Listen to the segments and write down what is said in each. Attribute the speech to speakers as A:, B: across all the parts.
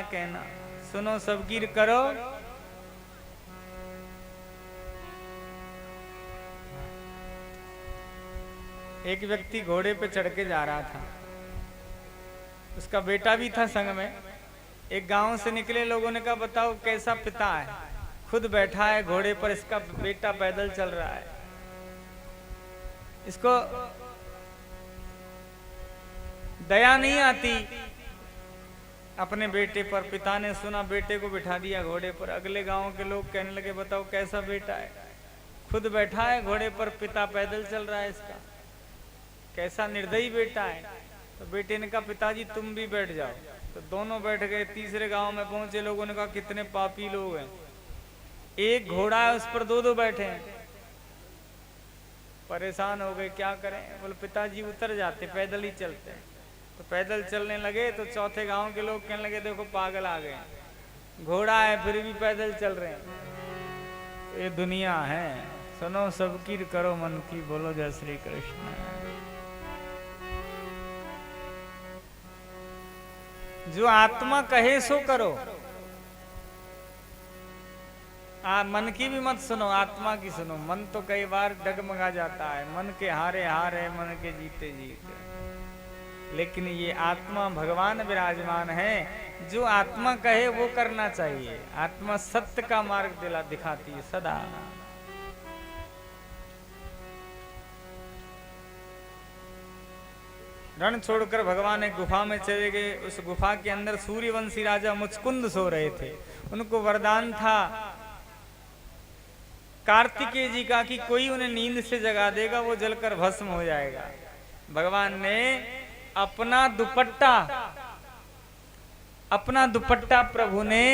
A: कहना, सुनो सब कीर करो। एक व्यक्ति घोड़े पे चढ़ के जा रहा था, उसका बेटा भी था संग में। एक गांव से निकले लोगों ने कहा, बताओ कैसा पिता है, खुद बैठा है घोड़े पर, इसका बेटा पैदल चल रहा है। इसको दया नहीं आती अपने बेटे पर। पिता ने सुना, बेटे को बिठा दिया घोड़े पर। अगले गांव के लोग कहने लगे, बताओ कैसा बेटा है, खुद बैठा है घोड़े पर, पिता पैदल चल रहा है, इसका कैसा निर्दयी बेटा है। तो बेटे ने कहा, पिताजी तुम भी बैठ जाओ। तो दोनों बैठ गए। तीसरे गांव में पहुंचे, लोगों ने कहा, कितने पापी लोग हैं, एक घोड़ा है उस पर दो दो बैठे हैं। परेशान हो गए, क्या करें। बोले पिताजी उतर जाते, पैदल ही चलते हैं। तो पैदल चलने लगे तो चौथे गांव के लोग कहने लगे, देखो पागल आ गए, घोड़ा है फिर भी पैदल चल रहे हैं। तो ये दुनिया है, सुनो सबकी करो मन की, बोलो जय श्री कृष्ण। जो आत्मा कहे सो करो। मन की भी मत सुनो, आत्मा की सुनो। मन तो कई बार डगमगा जाता है, मन के हारे हार है, मन के जीते जीत। लेकिन ये आत्मा भगवान विराजमान है, जो आत्मा कहे वो करना चाहिए। आत्मा सत्य का मार्ग दिखाती है सदा। रण छोड़कर भगवान एक गुफा में चले गए। उस गुफा के अंदर सूर्यवंशी राजा मुचकुंद सो रहे थे। उनको वरदान था कार्तिकेय जी का कि कोई उन्हें नींद से जगा देगा, वो जलकर भस्म हो जाएगा। भगवान ने अपना दुपट्टा प्रभु ने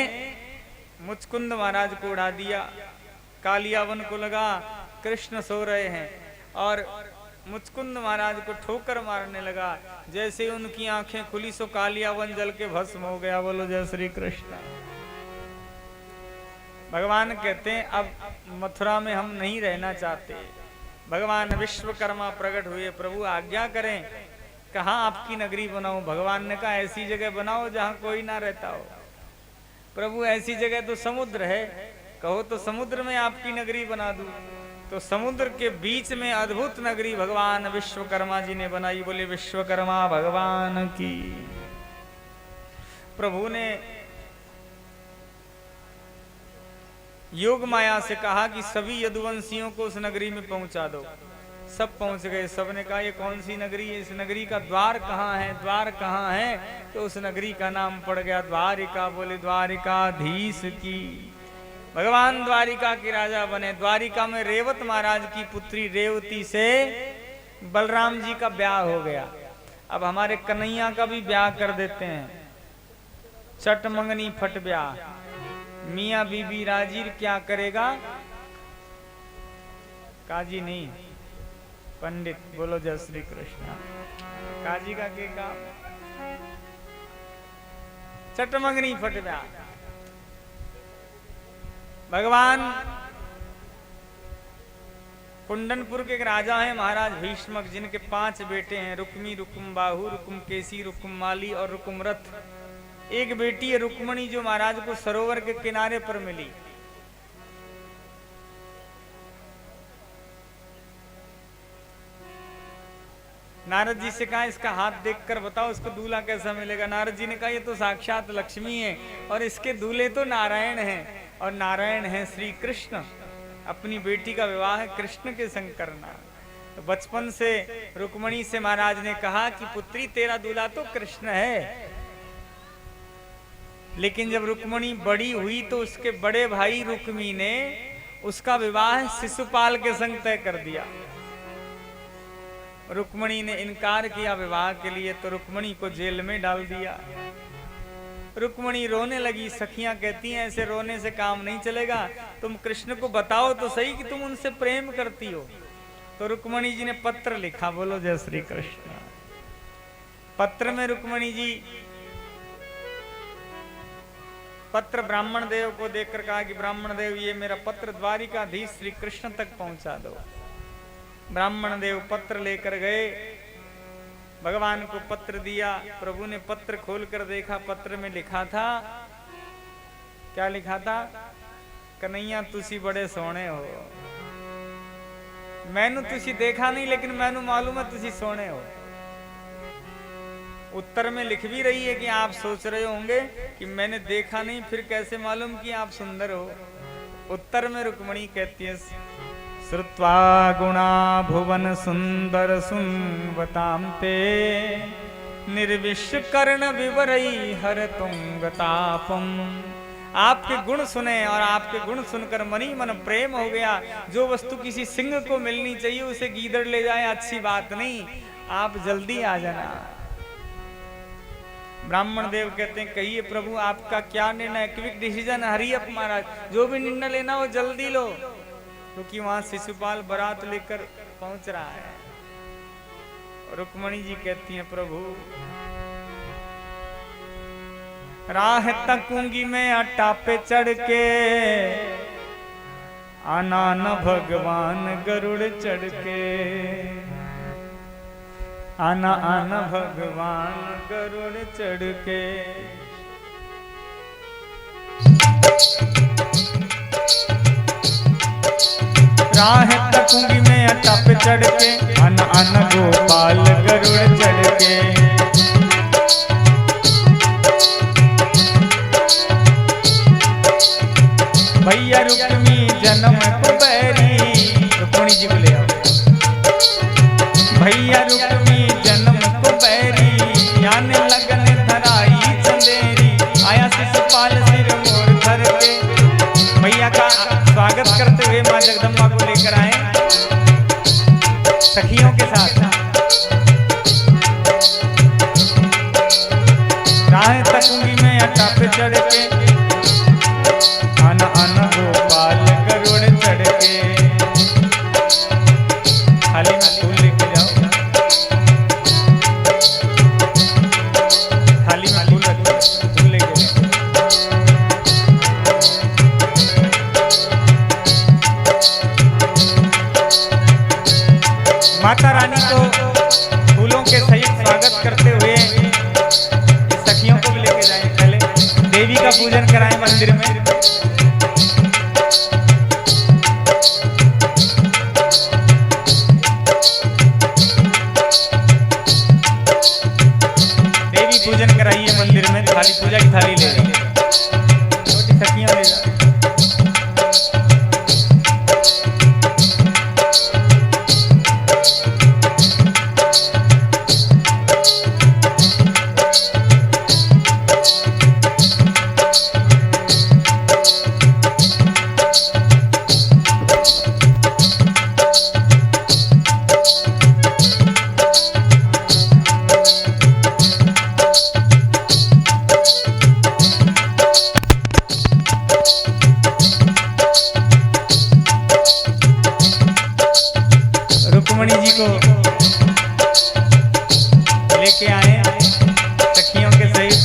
A: मुचकुंद महाराज को उड़ा दिया। कालियावन को लगा कृष्ण सो रहे हैं और मुचकुंद महाराज को ठोकर मारने लगा। जैसे उनकी आंखें खुली सो कालियावन जल के भस्म हो गया। बोलो जय श्री कृष्ण। भगवान कहते हैं, अब मथुरा में हम नहीं रहना चाहते। भगवान विश्वकर्मा प्रकट हुए, प्रभु आज्ञा करें, कहाँ आपकी नगरी बनाऊं। भगवान ने कहा, ऐसी जगह बनाओ जहां कोई ना रहता हो। प्रभु ऐसी जगह तो समुद्र है, कहो तो समुद्र में आपकी नगरी बना दूं। तो समुद्र के बीच में अद्भुत नगरी भगवान विश्वकर्मा जी ने बनाई। बोले विश्वकर्मा भगवान की। प्रभु ने योग माया से कहा कि सभी यदुवंशियों को उस नगरी में पहुंचा दो। सब पहुंच गए। सबने कहा, ये कौन सी नगरी है, इस नगरी का द्वार कहाँ है, द्वार कहाँ है। तो उस नगरी का नाम पड़ गया द्वारिका। बोले द्वारिकाधीश की। भगवान द्वारिका के राजा बने। द्वारिका में रेवत महाराज की पुत्री रेवती से बलराम जी का ब्याह हो गया। अब हमारे कन्हैया का भी ब्याह कर देते हैं। चट मंगनी फट ब्याह। मियाँ बीबी राजी क्या करेगा, काजी नहीं पंडित। बोलो जय श्री कृष्ण। काजी का के काम, चट मंगनी फट ब्याह। भगवान कुंडनपुर के एक राजा हैं महाराज भीष्मक, जिनके 5 बेटे हैं, रुक्मी, रुकुमबाहु, रुकुमकेसी, रुकुममाली और रुकुमरथ। एक बेटी है रुक्मणी, जो महाराज को सरोवर के किनारे पर मिली। नारद जी से कहा, इसका हाथ देखकर बताओ इसको दूल्हा कैसा मिलेगा। नारद जी ने कहा, ये तो साक्षात लक्ष्मी है और इसके दूल्हे तो नारायण हैं, और नारायण हैं श्री कृष्ण। अपनी बेटी का विवाह कृष्ण के संग करना। तो बचपन से रुक्मणी से महाराज ने कहा कि पुत्री तेरा दूल्हा तो कृष्ण है। लेकिन जब रुक्मणी बड़ी हुई तो उसके बड़े भाई रुक्मी ने उसका विवाह शिशुपाल के संग तय कर दिया। रुक्मणी ने इनकार किया विवाह के लिए, तो रुक्मणी को जेल में डाल दिया। रुक्मणी रोने लगी। सखियां कहती हैं, ऐसे रोने से काम नहीं चलेगा, तुम कृष्ण को बताओ तो सही कि तुम उनसे प्रेम करती हो। तो रुक्मणी जी ने पत्र लिखा। बोलो जय श्री कृष्ण। पत्र में रुक्मणी जी पत्र ब्राह्मण देव को देखकर कहा कि ब्राह्मण देव, ये मेरा पत्र द्वारिकाधीश श्री कृष्ण तक पहुंचा दो। ब्राह्मण देव पत्र लेकर गए। भगवान को पत्र दिया। प्रभु ने पत्र खोल कर देखा, पत्र में लिखा था, क्या लिखा था? कन्हैया तुसी बड़े सोने हो, मैनू तुसी देखा नहीं लेकिन मैनू मालूम है तुसी सोने हो। उत्तर में लिख भी रही है कि आप सोच रहे होंगे कि मैंने देखा नहीं, फिर कैसे मालूम कि आप सुंदर हो। उत्तर में रुक्मणी कहती है, श्रुत्वा गुणा भुवन सुंदर सुनवताम ते निर्विश कर्ण विवरई हर तुंगतापम। आपके गुण सुने और आपके गुण सुनकर मन ही मन प्रेम हो गया। जो वस्तु किसी सिंह को मिलनी चाहिए उसे गीदड़ ले जाए, अच्छी बात नहीं, आप जल्दी आ जाना। ब्राह्मण देव कहते हैं, कहिए प्रभु आपका क्या निर्णय? क्विक डिसीजन, हरी अप महाराज, जो भी निर्णय लेना हो जल्दी लो, क्योंकि वहां शिशुपाल बारात लेकर पहुंच रहा है। रुक्मणी जी कहती हैं, प्रभु राह तकूंगी मैं अट्टा पे चढ़ के, आना न भगवान गरुड़ चढ़ के, आना आना भगवान गरुड़ चढ़ के। राह तकूंगी मैं अट्टा पे चढ़ के, आना आना गोपाल गरुड़ चढ़ के। भैया रुक्मी जन्म कुबेरी, रुक्मणी जी को ले आओ। भैया रुक्मी जन्म कुबेरी, याने लगन धराई चंदेरी, आया शिशुपाल सिर मोर धर के। भैया का स्वागत करते हुए मां जगदम्बा को लेकर आए सखियों के साथ। राह तकूंगी मैं अट्टा पे चढ़ के, आना आना गोपाल गरुड़ चढ़ के। थाली में फूल लेके जाओ, थाली में फूल रखो, फूल लेके जाओ। माता रानी को फूलों के सहित स्वागत करते हुए सखियों को भी लेके जाएं। पहले देवी का पूजन कराएं मंदिर में। पूजन कराइए मंदिर में, थाली पूजा की थाली ले जाओ, छोटी सखियां ले जाओ। रुक्मणी जी को लेके आए सखियों के सहित।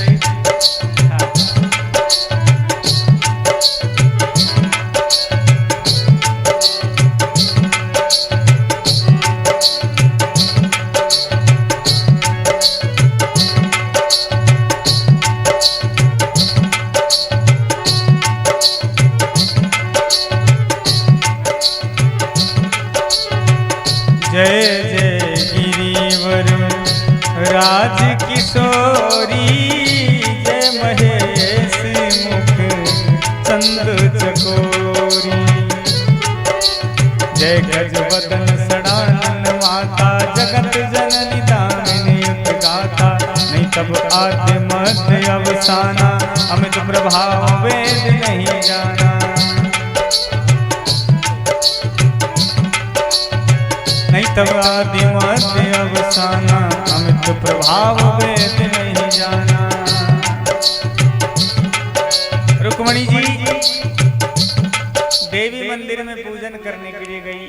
A: जय जय गिरिवर राज किशोरी, जय महेश मुख चंद चकोरी, जय गजवदन सडानन माता, जगत जननी दामिनी युक्त गाथा, नहीं तब आद्य मध्य अवसाना, अमित प्रभाव वेद नहीं जाना। नहीं तब आदि मध्य अवसाना, अमित प्रभाव वेद नहीं जाना। रुक्मणी जी देवी मंदिर में पूजन करने के लिए गई।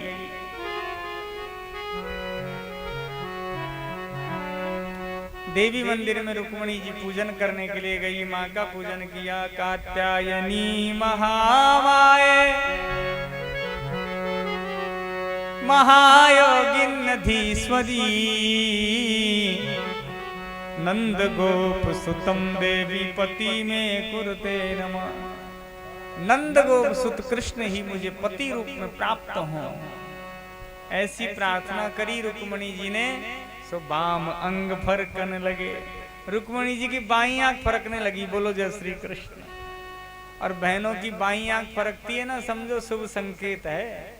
A: देवी मंदिर में रुक्मणी जी पूजन करने के लिए गई, माँ का पूजन किया। कात्यायनी महामाये महायोगिन्नधीश्वरी नंद गोप सुतम देवी पति में कुरुते नमः। नंद गोप सुत कृष्ण ही मुझे पति रूप में प्राप्त हों, ऐसी प्रार्थना करी रुक्मणी जी ने। सो बाम अंग फरकने लगे, रुक्मणी जी की बाईं आंख फरकने लगी। बोलो जय श्री कृष्ण। और बहनों की बाईं आंख फरकती है ना, समझो शुभ संकेत है।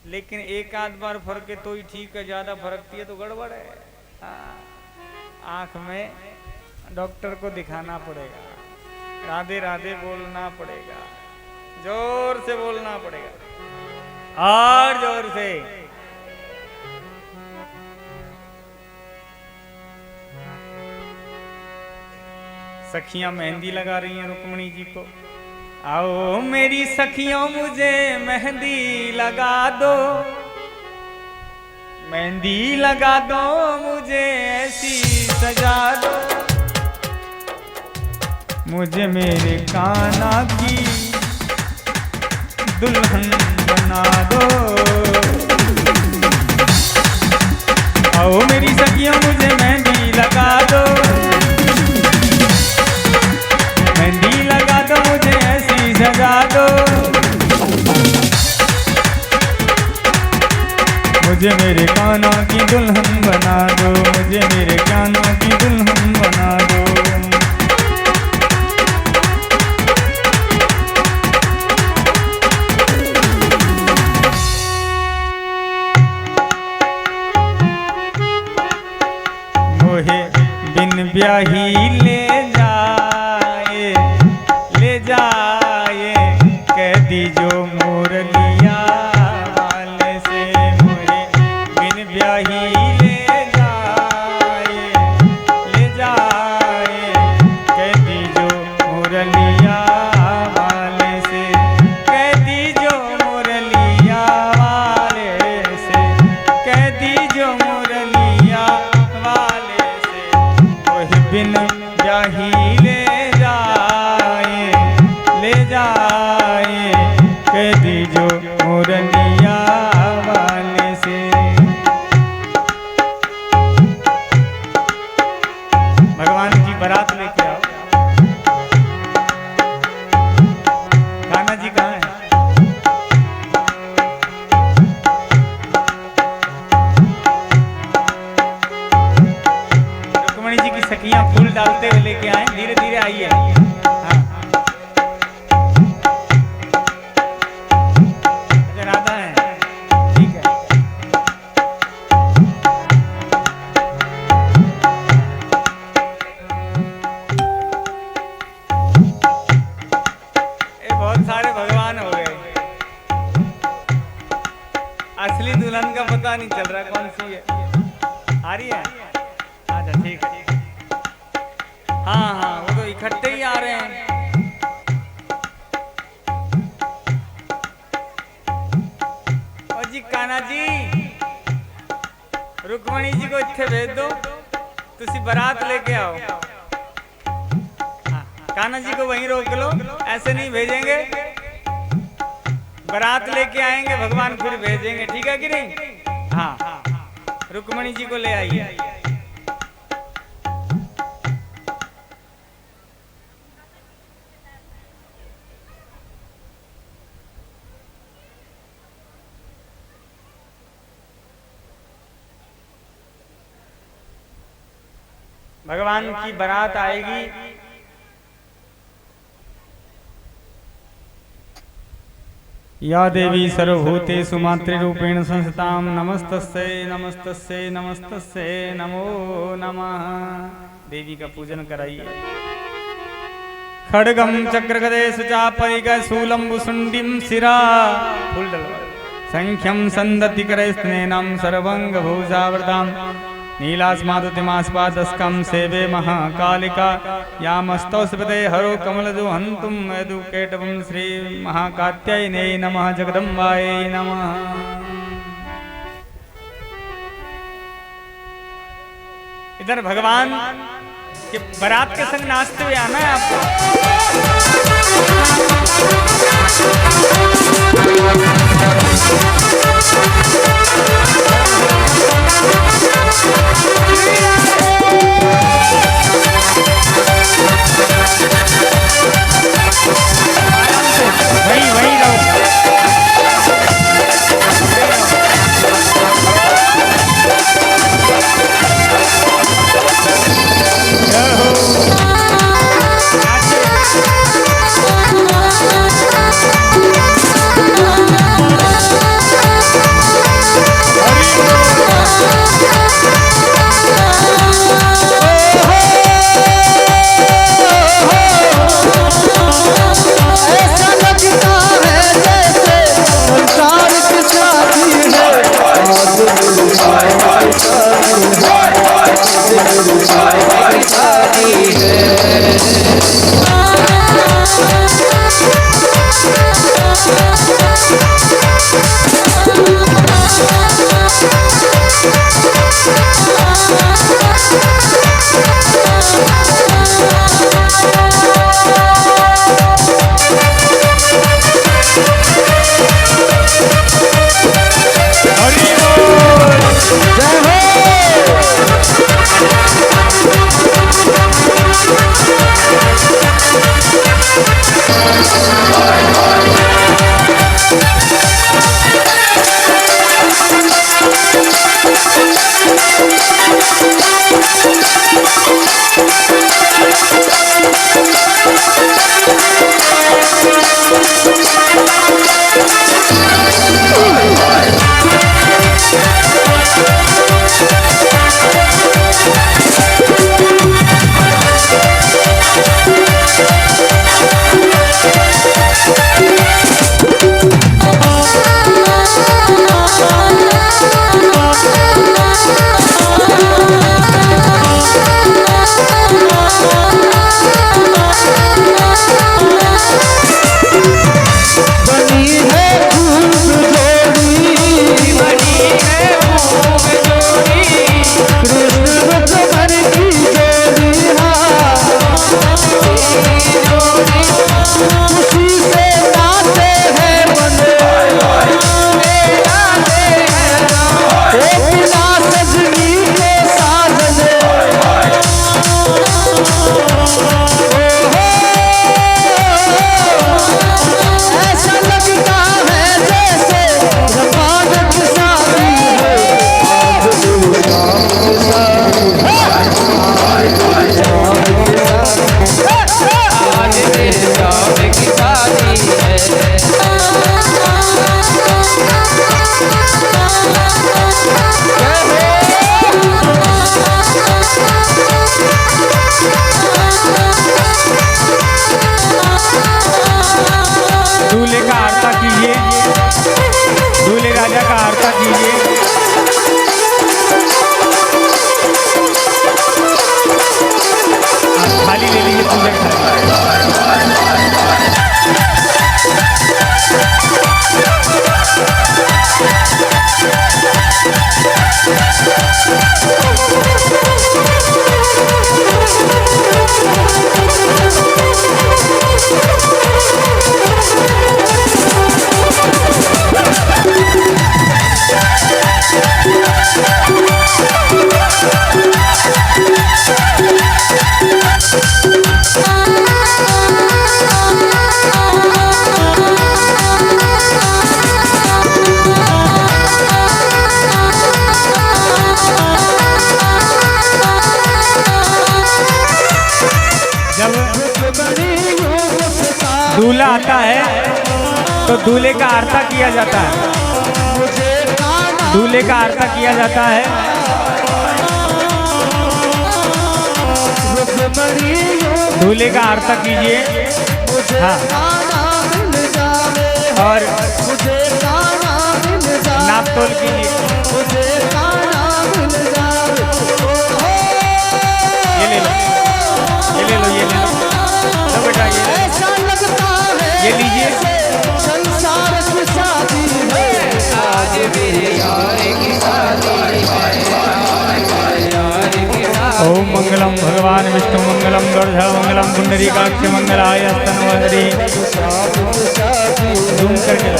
A: लेकिन एक आध बार फरके तो ही ठीक है, ज्यादा फरकती है तो गड़बड़ है। आंख में डॉक्टर को दिखाना पड़ेगा, राधे राधे बोलना पड़ेगा, जोर से बोलना पड़ेगा और जोर से। सखियां मेहंदी लगा रही हैं रुक्मणी जी को। आओ मेरी सखियों मुझे मेहंदी लगा दो, मेहंदी लगा दो मुझे ऐसी सजा दो, मुझे मेरे कान्हा की दुल्हन बना दो। आओ मेरी सखियों मुझे मेहंदी लगा दो, मेहंदी लगा दो मुझे ऐसी सजा दो, मुझे मेरे कान्हा की दुल्हन बना दो, मुझे मेरे कान्हा की दुल्हन बना दो। मोहे बिन ब्याही ले जाए कह दीजो मुरलिया वाले से, मोहे बिन ब्याही ले जाए कह दीजो मुरलिया वाले से, कह दीजो मुरलिया वाले से, कह दीजो मुरलिया वाले से, मोहे बिन ब्याही ले जाए कह दीजो मुरलिया वाले से। भगवान की बारात लेके आओ। कान्हा जी कहाँ है? रुक्मणी जी की सखियां फूल डालते हुए लेके आए। धीरे धीरे आइए। असली दुल्हन का पता नहीं चल रहा कौन सी है। आ रही है? अच्छा ठीक है। हाँ हाँ वो तो इकट्ठे ही आ रहे हैं। और जी कान्हा जी रुक्मणी जी को इत्थे भेज दो, तुसी बारात लेके आओ। कान्हा जी को वहीं रोक लो, ऐसे नहीं भेजेंगे, बारात लेके आएंगे भगवान फिर भेजेंगे। ठीक है कि नहीं? हाँ रुक्मणी जी को ले आइए। भगवान की बारात आएगी। या देवी सर्वभूतेषु मातृरूपेण संस्थितां नमस्तस्यै नमस्तस्यै नमस्तस्यै नमो नमः। देवी का पूजन कराइए। खड्गम चक्रगदे सुचापैकशूलं भुसुण्डिं शिरा फूल डलवा संख्यं संदति करस्नेनं सर्वंगभूषावृतां नीलास्मादुतिमास्पादस्कं सेवे महाकालिका यामस्तौस्पदे हरो कमलदो हन्तुं यदुकेटवं श्री महाकात्यायने नमः जगदम्बायै नमः। इधर भगवान के बारात के संग नाचते हुए आना है आपको। दूल्हा आता है तो दूल्हे का आरता किया जाता है, दूल्हे का आरता किया जाता है। दूल्हे का आरता कीजिए, हाँ, और नाप तोल कीजिए। ये ले लो, ये ले लो, ये ले लो, लो बेटा, ये लीजिए।
B: संसार की शादी है, आज मेरे यार की शादी है।
A: ओम मंगलम भगवान विष्णु मंगलम गरुड़ मंगलम पुंडरीकाक्ष मंगलाय स्तनवहरी। जूम करके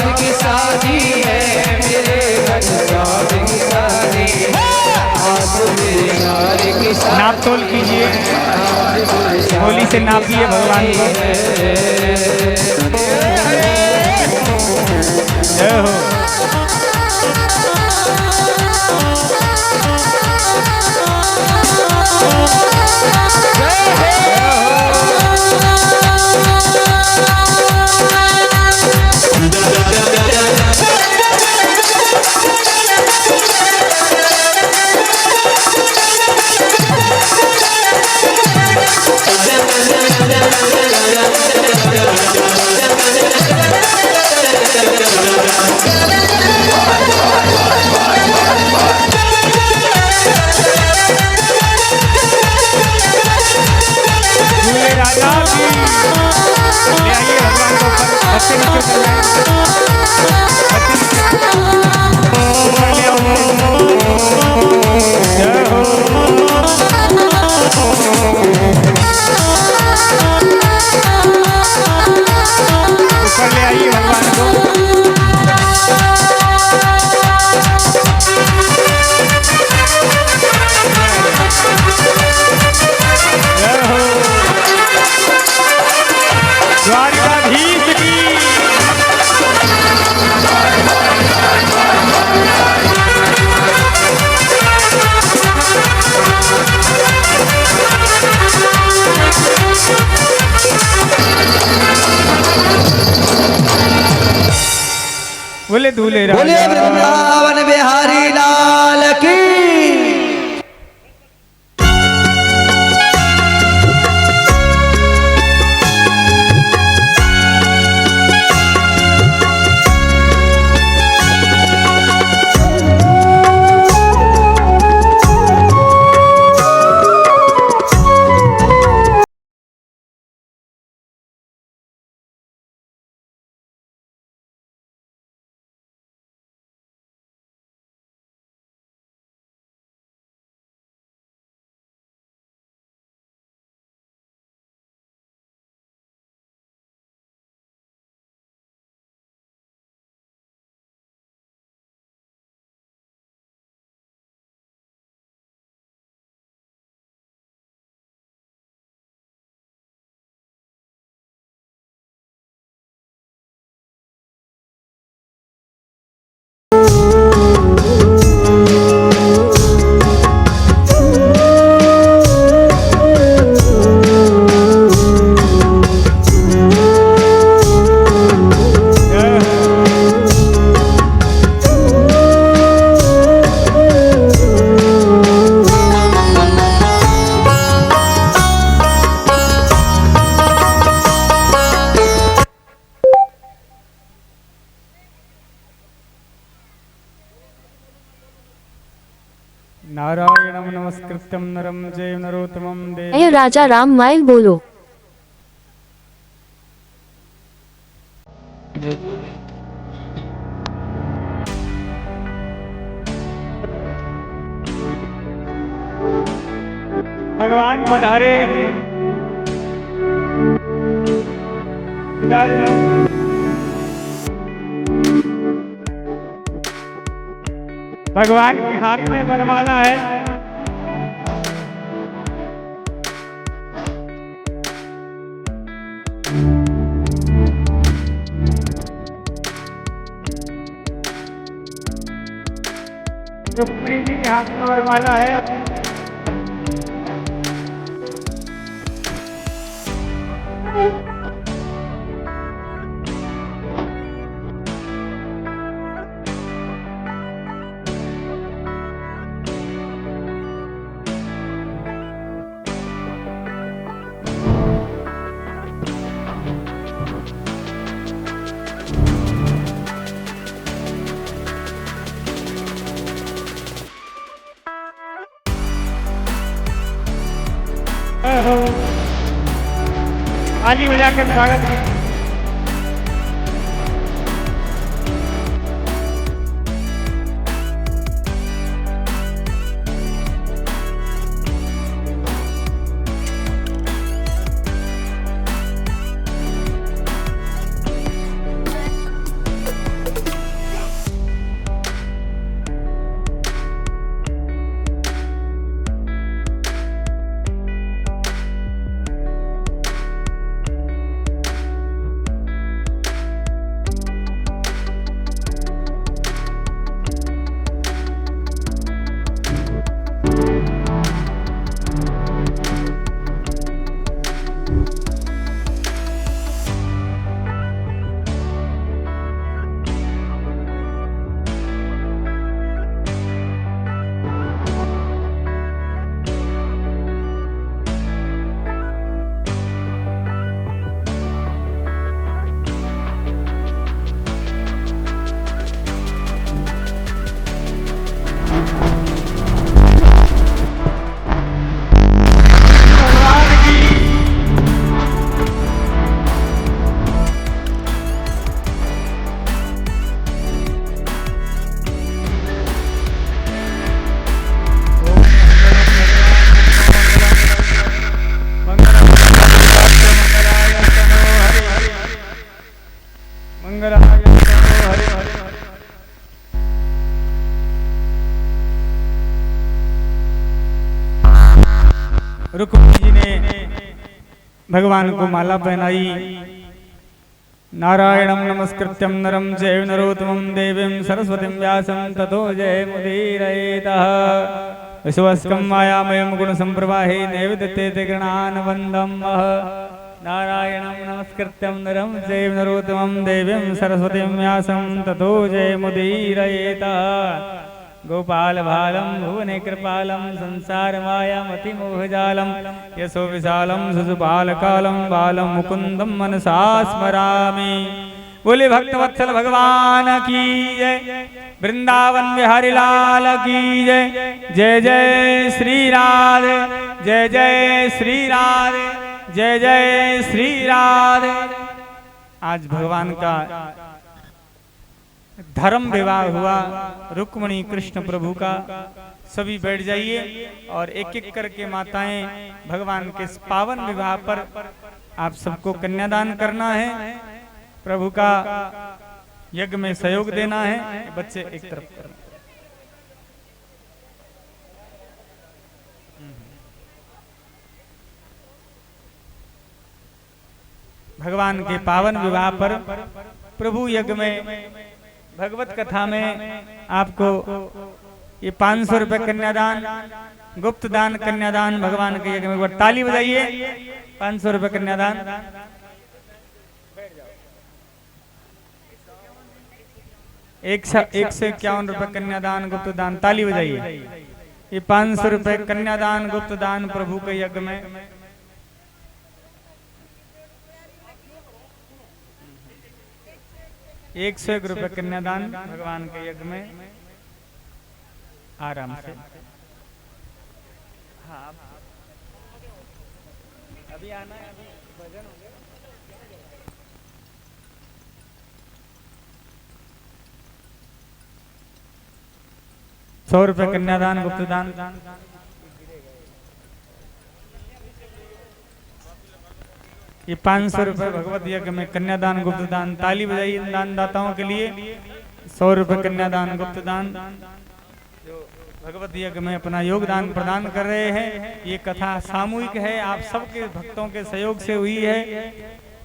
B: श्याम की शादी है, मेरे घनश्याम की शादी है। आज मेरे यार की शादी,
A: नाप तोल कीजिए, होली से नापिए भगवान को। जय हो। बोले दूल्हे
B: बोले वृंदावन बिहारी लाल की।
A: नारायणं नमस्कृत्यं नरं चैव नरोत्तमं देवं।
C: अय राजा राम माइल बोलो।
A: भगवान पधारे। भगवान के हाथ में वरमाला है। रुक्मिणी जी के हाथ में वरमाला है। ताली बजाकर स्वागत है। रुक्मिणी जी ने भगवान को माला पहनाई। नारायणं नमस्कृत्यं नरं चैव नरोत्तमं देवीं सरस्वतीं व्यासं ततो जयमुदीरयेतः। विश्वस्कं मायामयं गुणसम्प्रवाहे नैवेद्यते गणान् नारायणं नमस्कृत्यं नरं चैव नरोत्तमं देवीं सरस्वतीं व्यासं ततो जयमुदीरयेतः। गोपाल बालं भुवने कृपालं संसार मायामतिमोहजालं यशो विशालं शिशुपालकालं बालं मुकुन्दं मनसा स्मरामि। बोले भक्तवत्सल भगवान की जय, वृंदावन बिहारी लाल की जय। जय जय श्री राधे, जय जय श्री राधे, जय जय श्री राधे। आज भगवान का धर्म विवाह हुआ रुक्मिणी कृष्ण प्रभु का। सभी बैठ जाइए और एक एक करके माताएं भगवान के इस पावन विवाह पर आप सबको कन्यादान करना है, प्रभु का यज्ञ में सहयोग देना है। बच्चे एक तरफ करना। भगवान के पावन विवाह पर प्रभु यज्ञ में भगवत कथा में आपको ये 500 रुपए कन्यादान, गुप्त दान कन्यादान भगवान के यज्ञ में। ताली बजाइए। 500 रुपए कन्यादान। 151 रुपए कन्यादान गुप्त दान। ताली बजाइए। ये 500 रुपए कन्यादान गुप्त दान प्रभु के यज्ञ में। 101 रुपए कन्यादान भगवान के यज्ञ में। आराम से। हाँ अभी आना है, अभी भजन हो गया। 100 रुपए कन्यादान गुप्त दान। ये 500 रुपए भगवत यज्ञ में कन्यादान गुप्त दान। ताली बजाइए दानदाताओं के लिए। 100 रुपए कन्यादान गुप्त दान जो भगवत यज्ञ में अपना योगदान प्रदान कर रहे हैं। ये कथा सामूहिक है, आप सबके भक्तों के सहयोग से हुई है।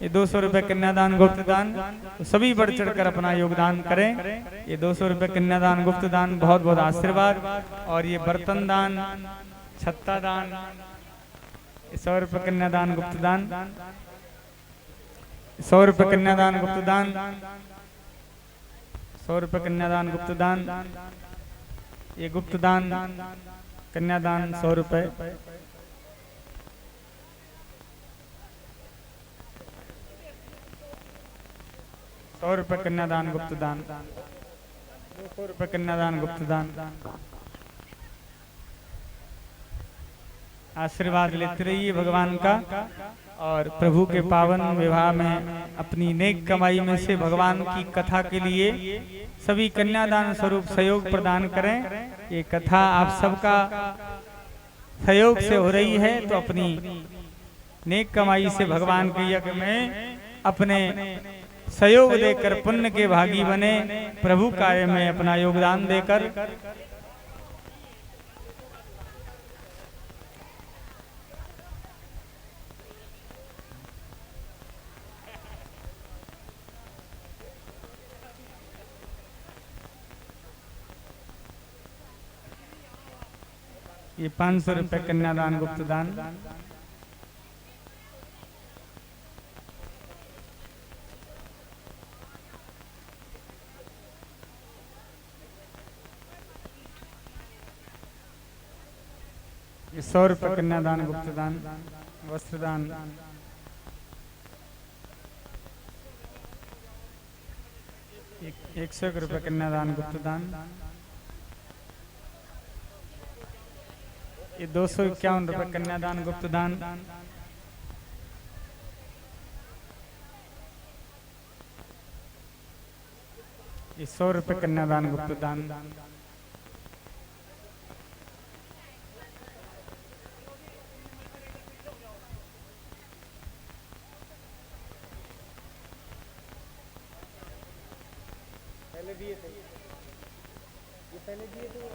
A: ये 200 रुपए कन्यादान गुप्त दान, तो सभी बढ़ चढ़कर अपना योगदान करें। ये 200 रुपए कन्यादान गुप्त दान, बहुत बहुत आशीर्वाद। और ये बर्तन दान, छत्ता दान, 100 रुपए कन्यादान गुप्त दान। 100 रुपए कन्यादान गुप्त दान। 100 रुपए कन्यादान गुप्त दान। ये गुप्त दान कन्यादान 100 रुपए। 100 रुपए कन्यादान गुप्त दान। 200 रुपए कन्यादान गुप्त दान। आशीर्वाद लेते रहिए भगवान का। और प्रभु के पावन विवाह में अपनी नेक कमाई में से भगवान की कथा के लिए सभी कन्यादान स्वरूप सहयोग प्रदान करें। ये कथा आप सबका सहयोग से हो रही है, तो अपनी नेक कमाई से भगवान के यज्ञ में अपने सहयोग देकर पुण्य के भागी बने। प्रभु कार्य में अपना योगदान देकर ये 500 रुपए कन्यादान गुप्त दान। ये 100 रुपए कन्यादान गुप्त दान। वस्त्रदान। एक 101 रुपए कन्यादान गुप्त दान। ये 251 रुपए कन्यादान गुप्त दान। ये 100 रुपए कन्यादान गुप्त दान। पहले दिए थे, ये पहले दिए थे।